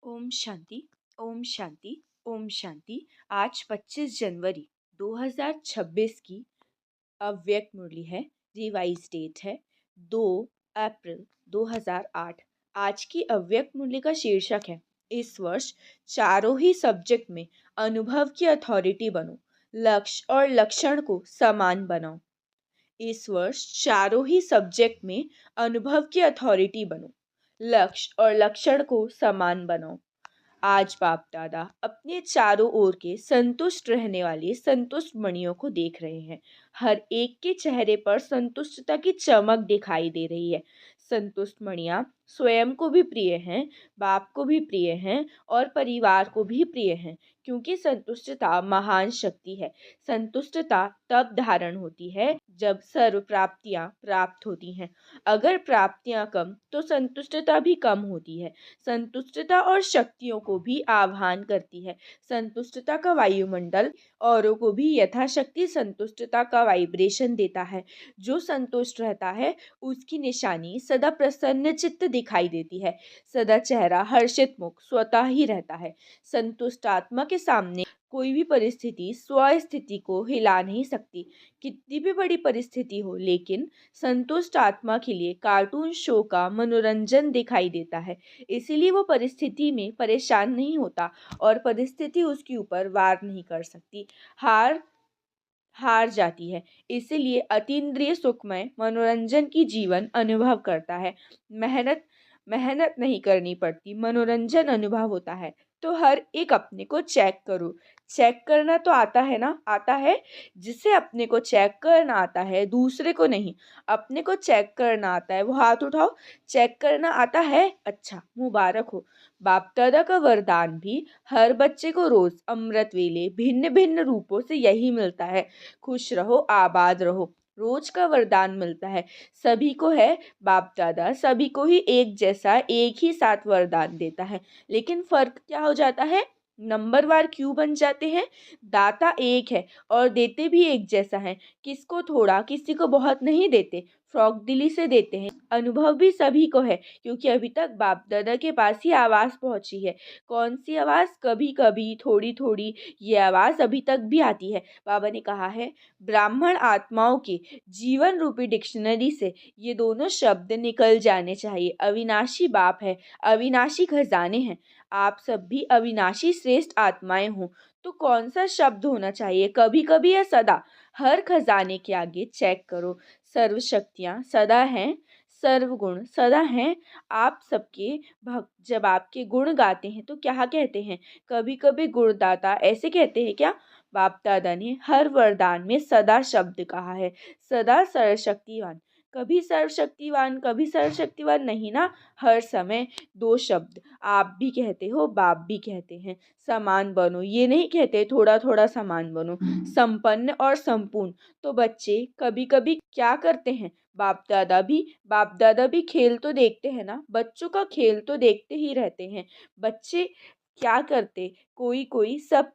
ओम शांति। ओम शांति। ओम शांति। आज 25 जनवरी 2026 की अव्यक्त मुरली है। रिवाइज डेट है 2 अप्रैल 2008। आज की अव्यक्त मुरली का शीर्षक है, इस वर्ष चारों ही सब्जेक्ट में अनुभव की अथॉरिटी बनो, लक्ष्य और लक्षण को समान बनाओ। इस वर्ष चारों ही सब्जेक्ट में अनुभव की अथॉरिटी बनो, लक्ष्य और लक्षण को समान बनाओ। आज बाप दादा अपने चारों ओर के संतुष्ट रहने वाले संतुष्ट मणियों को देख रहे हैं। हर एक के चेहरे पर संतुष्टता की चमक दिखाई दे रही है। संतुष्ट मणियाँ स्वयं को भी प्रिय हैं, बाप को भी प्रिय हैं और परिवार को भी प्रिय हैं, क्योंकि संतुष्टता महान शक्ति है। संतुष्टता तब धारण होती है जब सर्व प्राप्तियाँ प्राप्त होती हैं। अगर प्राप्तियाँ कम तो संतुष्टता भी कम होती है। संतुष्टता और शक्तियों को भी आह्वान करती है। संतुष्टता का वायुमंडल औरों को भी यथाशक्ति संतुष्टता का वाइब्रेशन देता है। जो संतुष्ट रहता है उसकी निशानी सदा प्रसन्न चित्त दिखाई देती है। सदा चेहरा हर्षित मुख स्वतः ही रहता है। संतुष्ट आत्मा के सामने कोई भी परिस्थिति स्वस्थिति को हिला नहीं सकती। कितनी भी बड़ी परिस्थिति हो, लेकिन संतुष्ट आत्मा के लिए कार्टून शो का मनोरंजन दिखाई देता है। इसीलिए वो परिस्थिति में परेशान नहीं होता और परिस्थिति उसके ऊपर वार नहीं कर सकती। हार हार जाती है। इसीलिए अतीन्द्रिय सुखमय मनोरंजन की जीवन अनुभव करता है। मेहनत मेहनत नहीं करनी पड़ती, मनोरंजन अनुभव होता है। तो हर एक अपने को चेक करो। चेक करना तो आता है ना, आता है। जिसे अपने को चेक करना आता है, दूसरे को नहीं। अपने को चेक करना आता है वो हाथ उठाओ। चेक करना आता है, अच्छा, मुबारक हो। बाप दादा का वरदान भी हर बच्चे को रोज अमृत वेले भिन्न भिन्न रूपों से यही मिलता है, खुश रहो, आबाद रहो। रोज का वरदान मिलता है, सभी को है। बाप दादा सभी को ही एक जैसा एक ही साथ वरदान देता है, लेकिन फर्क क्या हो जाता है, नंबरवार क्यों बन जाते हैं। दाता एक है और देते भी एक जैसा है। किसको थोड़ा, किसी को बहुत नहीं देते, फ्रॉक दिली से देते हैं। अनुभव भी सभी को है, क्योंकि अभी तक बाप दादा के पास ही आवाज़ पहुंची है। कौन सी आवाज़, कभी कभी थोड़ी थोड़ी ये आवाज़ अभी तक भी आती है। बाबा ने कहा है, ब्राह्मण आत्माओं के जीवन रूपी डिक्शनरी से ये दोनों शब्द निकल जाने चाहिए। अविनाशी बाप है, अविनाशी खजाने हैं। आप सब भी अविनाशी श्रेष्ठ आत्माएं हो, तो कौन सा शब्द होना चाहिए, कभी कभी या सदा। हर खजाने के आगे चेक करो। सर्व शक्तियाँ सदा हैं, सर्वगुण सदा हैं। आप सबके भक्त जब आपके गुण गाते हैं तो क्या कहते हैं, कभी कभी गुणदाता ऐसे कहते हैं क्या। बाप दादा ने हर वरदान में सदा शब्द कहा है। सदा सर्वशक्तिवान, कभी सर्वशक्तिवान कभी सर्वशक्तिवान नहीं ना। हर समय दो शब्द आप भी कहते हो, बाप भी कहते हैं। समान बनो, ये नहीं कहते थोड़ा थोड़ा समान बनो। संपन्न और संपूर्ण। तो बच्चे कभी कभी क्या करते हैं, बाप दादा भी खेल तो देखते हैं ना, बच्चों का खेल तो देखते ही रहते हैं। बच्चे क्या करते, कोई कोई सब,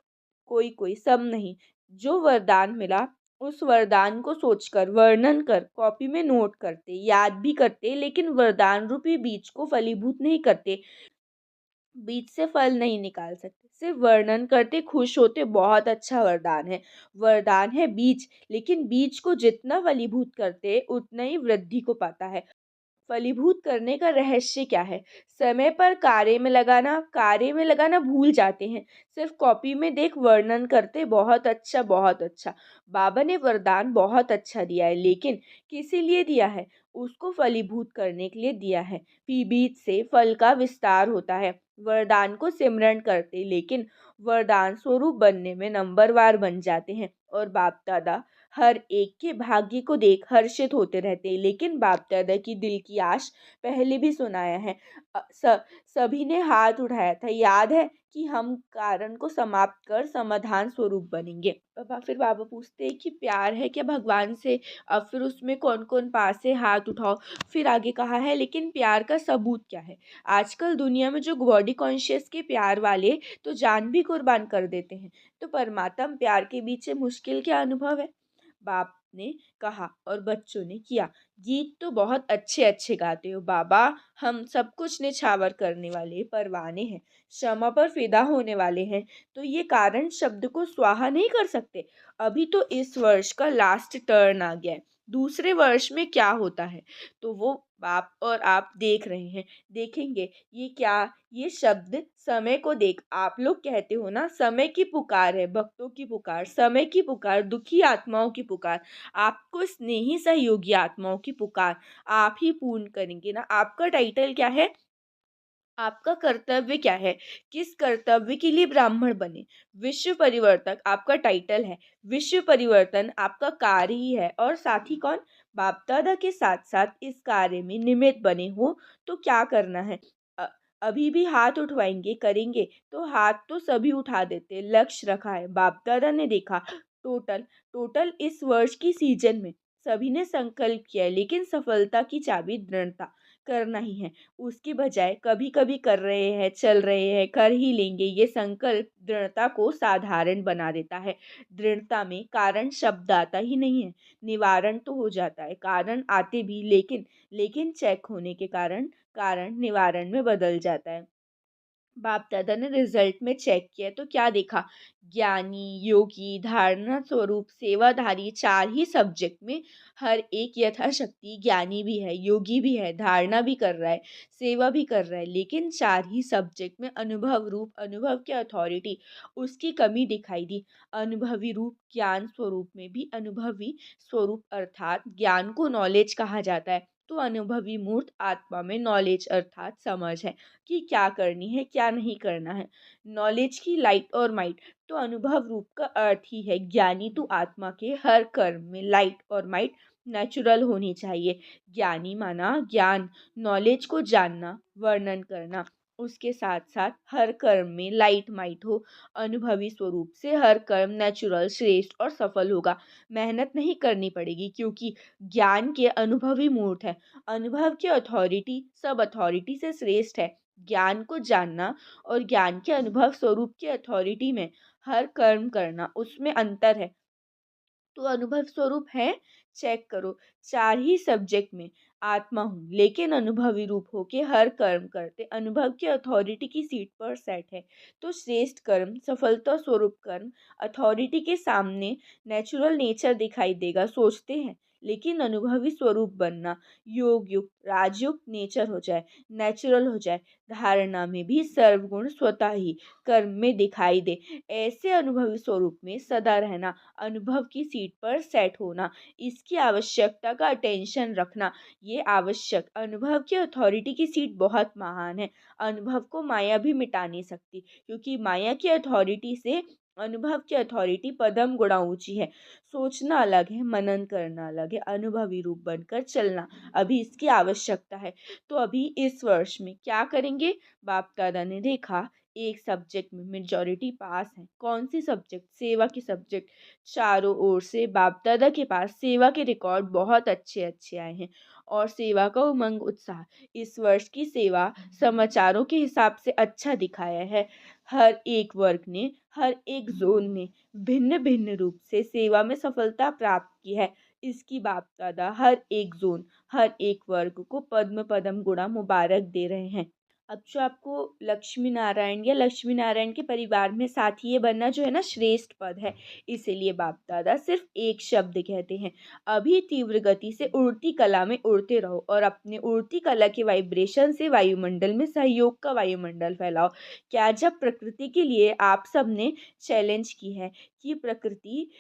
कोई कोई सब नहीं। जो वरदान मिला उस वरदान को सोचकर वर्णन कर कॉपी में नोट करते, याद भी करते, लेकिन वरदान रूपी बीज को फलीभूत नहीं करते। बीज से फल नहीं निकाल सकते, सिर्फ वर्णन करते, खुश होते, बहुत अच्छा वरदान है। वरदान है बीज, लेकिन बीज को जितना फलीभूत करते उतना ही वृद्धि को पाता है। फलीभूत करने का रहस्य क्या है, समय पर कार्य में लगाना भूल जाते हैं। सिर्फ कॉपी में देख वर्णन करते, बहुत अच्छा बहुत अच्छा। बाबा ने वरदान बहुत अच्छा दिया है, लेकिन किसी लिए दिया है, उसको फलीभूत करने के लिए दिया है। बीज से फल का विस्तार होता है। वरदान को सिमरण करते, लेकिन वरदान स्वरूप बनने में नंबरवार बन जाते हैं। और बाप दादा हर एक के भाग्य को देख हर्षित होते रहते हैं, लेकिन बाप दादा की दिल की आश पहले भी सुनाया है। सभी ने हाथ उठाया था, याद है कि हम कारण को समाप्त कर समाधान स्वरूप बनेंगे। फिर बाबा पूछते हैं कि प्यार है क्या भगवान से। अब फिर उसमें कौन कौन पास है, हाथ उठाओ। फिर आगे कहा है, लेकिन प्यार का सबूत क्या है। आजकल दुनिया में जो बॉडी कॉन्शियस के प्यार वाले तो जान भी कुर्बान कर देते हैं, तो परमात्मा प्यार के पीछे मुश्किल क्या अनुभव है। बाप ने कहा और बच्चों ने किया। गीत तो बहुत अच्छे अच्छे गाते हो बाबा, हम सब कुछ निछावर करने वाले परवाने हैं, क्षमा पर फिदा होने वाले हैं, तो ये कारण शब्द को स्वाहा नहीं कर सकते। अभी तो इस वर्ष का लास्ट टर्न आ गया है, दूसरे वर्ष में क्या होता है तो वो बाप और आप देख रहे हैं, देखेंगे। ये क्या, ये शब्द समय को देख, आप लोग कहते हो ना समय की पुकार है, भक्तों की पुकार, समय की पुकार, दुखी आत्माओं की पुकार, आपको स्नेही सहयोगी आत्माओं की पुकार आप ही पूर्ण करेंगे ना। आपका टाइटल क्या है, आपका कर्तव्य क्या है, किस कर्तव्य के लिए ब्राह्मण बने? विश्व परिवर्तक आपका टाइटल है, विश्व परिवर्तन आपका कार्य ही है। और साथी कौन, बाप दादा के साथ साथ इस कार्य में निमित्त बने हो तो क्या करना है? अ- अभी भी हाथ उठवाएंगे करेंगे तो हाथ तो सभी उठा देते, लक्ष्य रखा है बाप दादा ने देखा। टोटल टोटल इस वर्ष की सीजन में सभी ने संकल्प किया है, लेकिन सफलता की चाबी दृढ़ता करना ही है। उसके बजाय कभी कभी कर रहे हैं, चल रहे हैं, कर ही लेंगे, ये संकल्प दृढ़ता को साधारण बना देता है। दृढ़ता में कारण शब्द आता ही नहीं है, निवारण तो हो जाता है, कारण आते भी, लेकिन चेक होने के कारण कारण निवारण में बदल जाता है। बाप दादा ने रिजल्ट में चेक किया तो क्या देखा, ज्ञानी, योगी, धारणा स्वरूप, सेवाधारी, चार ही सब्जेक्ट में हर एक यथाशक्ति ज्ञानी भी है, योगी भी है, धारणा भी कर रहा है, सेवा भी कर रहा है, लेकिन चार ही सब्जेक्ट में अनुभव रूप, अनुभव की अथॉरिटी, उसकी कमी दिखाई दी। अनुभवी रूप ज्ञान स्वरूप में भी अनुभवी स्वरूप अर्थात ज्ञान को नॉलेज कहा जाता है, तो अनुभवी मूर्त आत्मा में नॉलेज अर्थात समझ है कि क्या करनी है क्या नहीं करना है। नॉलेज की लाइट और माइट, तो अनुभव रूप का अर्थ ही है ज्ञानी तो आत्मा के हर कर्म में लाइट और माइट नेचुरल होनी चाहिए। ज्ञानी माना ज्ञान, नॉलेज को जानना, वर्णन करना, उसके साथ साथ हर कर्म में लाइट माइट हो, अनुभवी स्वरूप से हर कर्म नेचुरल, श्रेष्ठ और सफल होगा। मेहनत नहीं करनी पड़ेगी क्योंकि ज्ञान के अनुभवी मूर्त है। अनुभव की अथॉरिटी सब अथॉरिटी से श्रेष्ठ है। ज्ञान को जानना और ज्ञान के अनुभव स्वरूप की अथॉरिटी में हर कर्म करना, उसमें अंतर है। तो अनुभव स्वरूप है, चेक करो, चार ही सब्जेक्ट में आत्मा हूँ लेकिन अनुभवी रूप होके हर कर्म करते, अनुभव की अथॉरिटी की सीट पर सेट है, तो श्रेष्ठ कर्म, सफलता स्वरूप कर्म, अथॉरिटी के सामने नेचुरल नेचर दिखाई देगा, सोचते हैं, लेकिन अनुभवी स्वरूप बनना, योग युक्त राजयुक्त नेचर हो जाए, नेचुरल हो जाए, धारणा में भी सर्वगुण स्वतः ही कर्म में दिखाई दे, ऐसे अनुभवी स्वरूप में सदा रहना, अनुभव की सीट पर सेट होना, इसकी आवश्यकता का अटेंशन रखना, ये आवश्यक, अनुभव की अथॉरिटी की सीट बहुत महान है। अनुभव को माया भी मिटा नहीं सकती क्योंकि माया की अथॉरिटी से अनुभव की अथॉरिटी पदम गुणा ऊंची है। सोचना अलग है, मनन करना अलग है, अनुभवी रूप बनकर चलना अभी इसकी आवश्यकता है। तो अभी इस वर्ष में क्या करेंगे, बाप दादा ने देखा एक सब्जेक्ट में मेजॉरिटी पास है, कौन सी सब्जेक्ट, सेवा की सब्जेक्ट, चारों ओर से बाप दादा के पास सेवा के रिकॉर्ड बहुत अच्छे अच्छे आए हैं और सेवा का उमंग उत्साह इस वर्ष की सेवा समाचारों के हिसाब से अच्छा दिखाया है। हर एक वर्ग ने, हर एक जोन ने भिन्न भिन्न रूप से सेवा में सफलता प्राप्त की है। इसकी बाप दादा हर एक जोन, हर एक वर्ग को पद्म पदम गुणा मुबारक दे रहे हैं। अब जो आपको लक्ष्मी नारायण या लक्ष्मी नारायण के परिवार में साथी ये बनना जो है ना श्रेष्ठ पद है, इसीलिए बाप दादा सिर्फ एक शब्द कहते हैं, अभी तीव्र गति से उड़ती कला में उड़ते रहो और अपने उड़ती कला के वाइब्रेशन से वायुमंडल में सहयोग का वायुमंडल फैलाओ। क्या जब प्रकृति के लिए आप सब ने चैलेंज की है कि प्रकृति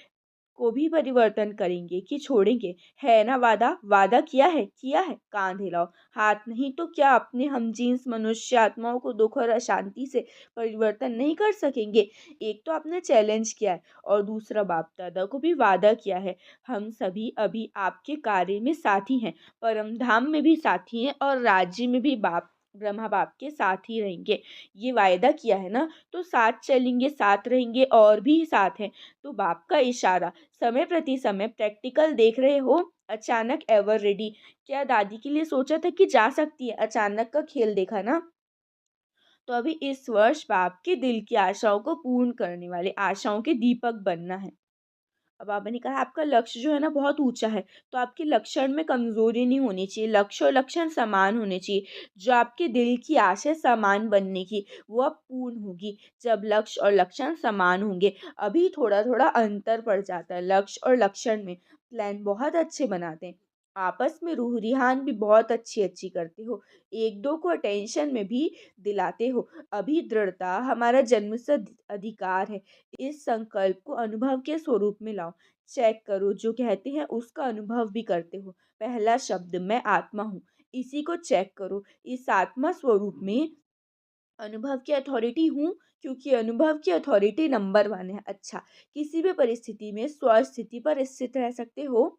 को भी परिवर्तन करेंगे कि छोड़ेंगे, है ना वादा, वादा किया है, किया है, कांध हिलाओ, हाथ नहीं तो क्या अपने हम जीन्स मनुष्य आत्माओं को दुख और अशांति से परिवर्तन नहीं कर सकेंगे? एक तो आपने चैलेंज किया है और दूसरा बाप दादा को भी वादा किया है, हम सभी अभी आपके कार्य में साथी हैं, परम धाम में भी साथी हैं और राज्य में भी बाप ब्रह्मा बाप के साथ ही रहेंगे। ये वायदा किया है ना, तो साथ चलेंगे, साथ रहेंगे और भी साथ हैं। तो बाप का इशारा, समय प्रति समय प्रैक्टिकल देख रहे हो, अचानक एवर रेडी, क्या दादी के लिए सोचा था कि जा सकती है, अचानक का खेल देखा ना। तो अभी इस वर्ष बाप के दिल की आशाओं को पूर्ण करने वाले आशाओं के दीपक बनना है। अब बाबा ने कहा आपका लक्ष्य जो है ना बहुत ऊंचा है, तो आपके लक्षण में कमजोरी नहीं होनी चाहिए, लक्ष्य और लक्षण समान होने चाहिए। जो आपके दिल की आशा है समान बनने की, वो अब पूर्ण होगी जब लक्ष्य और लक्षण समान होंगे। अभी थोड़ा थोड़ा अंतर पड़ जाता है लक्ष्य और लक्षण में। प्लान बहुत अच्छे बनाते हैं, आपस में रूह रिहान भी बहुत अच्छी अच्छी करते हो, एक दो को अटेंशन में भी दिलाते हो। अभी दृढ़ता हमारा जन्मसिद्ध अधिकार है, इस संकल्प को अनुभव के स्वरूप में लाओ। चेक करो जो कहते हैं उसका अनुभव भी करते हो। पहला शब्द मैं आत्मा हूँ, इसी को चेक करो। इस आत्मा स्वरूप में अनुभव की अथॉरिटी हूँ, क्योंकि अनुभव की अथॉरिटी नंबर वन है। अच्छा, किसी भी परिस्थिति में स्वस्थिति पर स्थित रह सकते हो।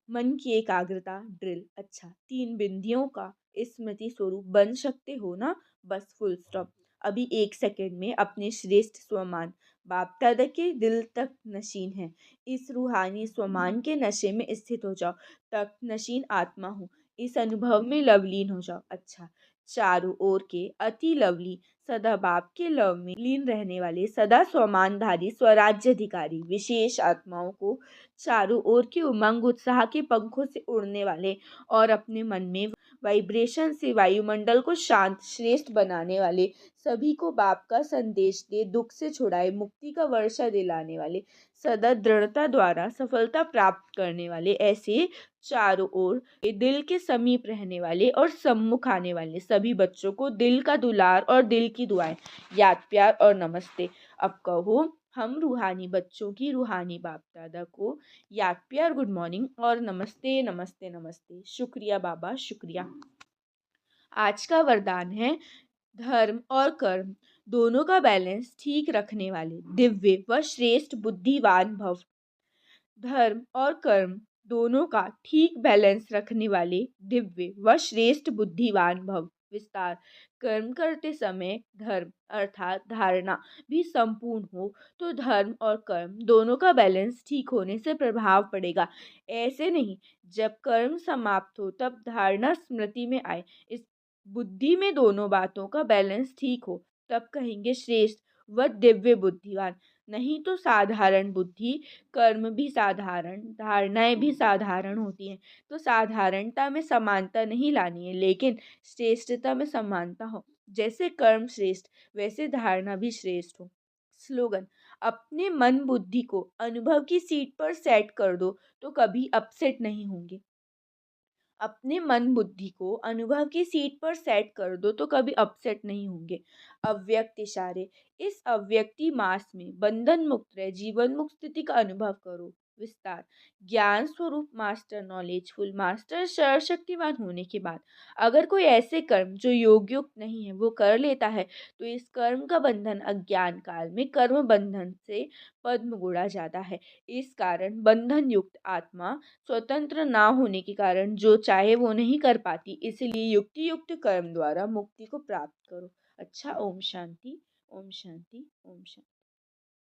मन की एकाग्रता ड्रिल। अच्छा, तीन बिंदियों का स्मृति स्वरूप बन सकते हो ना। बस फुल स्टॉप। अभी एक सेकंड में अपने श्रेष्ठ स्वमान बाप दादा के दिल तक नशीन है, इस रूहानी स्वमान के नशे में स्थित हो जाओ। तक नशीन आत्मा हूँ, इस अनुभव में लवलीन हो जाओ। अच्छा, चारों ओर के अति लवली सदा बाप के लव में लीन रहने वाले सदा स्वमानधारी स्वराज्य अधिकारी विशेष आत्माओं को, चारों ओर के उमंग उत्साह के पंखों से उड़ने वाले और अपने मन में वाइब्रेशन से वायुमंडल को शांत श्रेष्ठ बनाने वाले, सभी को बाप का संदेश दे दुख से छुड़ाए मुक्ति का वर्षा दिलाने वाले, सदा दृढ़ता द्वारा सफलता प्राप्त करने वाले, ऐसे चारों ओर के दिल के समीप रहने वाले और सम्मुख आने वाले सभी बच्चों को दिल का दुलार और दिल की दुआएं, याद प्यार और नमस्ते। अब कहो, हम रूहानी बच्चों की रूहानी बाप दादा को याद प्यार, गुड मॉर्निंग और नमस्ते नमस्ते नमस्ते। शुक्रिया बाबा, शुक्रिया। आज का वरदान है धर्म और कर्म दोनों का बैलेंस ठीक रखने वाले दिव्य व श्रेष्ठ बुद्धिवान भव। धर्म और कर्म दोनों का ठीक बैलेंस रखने वाले दिव्य व श्रेष्ठ बुद्धिवान भव। विस्तार, कर्म करते समय धर्म अर्थात धारणा भी संपूर्ण हो तो धर्म और कर्म दोनों का बैलेंस ठीक होने से प्रभाव पड़ेगा। ऐसे नहीं, जब कर्म समाप्त हो तब धारणा स्मृति में आए। इस बुद्धि में दोनों बातों का बैलेंस ठीक हो तब कहेंगे श्रेष्ठ व दिव्य बुद्धिवान। नहीं तो साधारण बुद्धि, कर्म भी साधारण, धारणाएं भी साधारण होती हैं। तो साधारणता में समानता नहीं लानी है, लेकिन श्रेष्ठता में समानता हो। जैसे कर्म श्रेष्ठ वैसे धारणा भी श्रेष्ठ हो। स्लोगन, अपने मन बुद्धि को अनुभव की सीट पर सेट कर दो तो कभी अपसेट नहीं होंगे। अपने मन बुद्धि को अनुभव की सीट पर सेट कर दो तो कभी अपसेट नहीं होंगे। अव्यक्त इशारे, इस अव्यक्ति मास में बंधन मुक्त रह जीवन मुक्त स्थिति का अनुभव करो। विस्तार, ज्ञान स्वरूप मास्टर नॉलेजफुल मास्टर सर्वशक्तिमान होने के बाद अगर कोई ऐसे कर्म जो योग युक्त नहीं है वो कर लेता है तो इस कर्म का बंधन अज्ञान काल में कर्म बंधन से पद्म गुणा जाता है। इस कारण बंधन युक्त आत्मा स्वतंत्र ना होने के कारण जो चाहे वो नहीं कर पाती, इसलिए युक्ति युक्त कर्म द्वारा मुक्ति को प्राप्त करो। अच्छा, ओम शांति, ओम शांति, ओम शांति।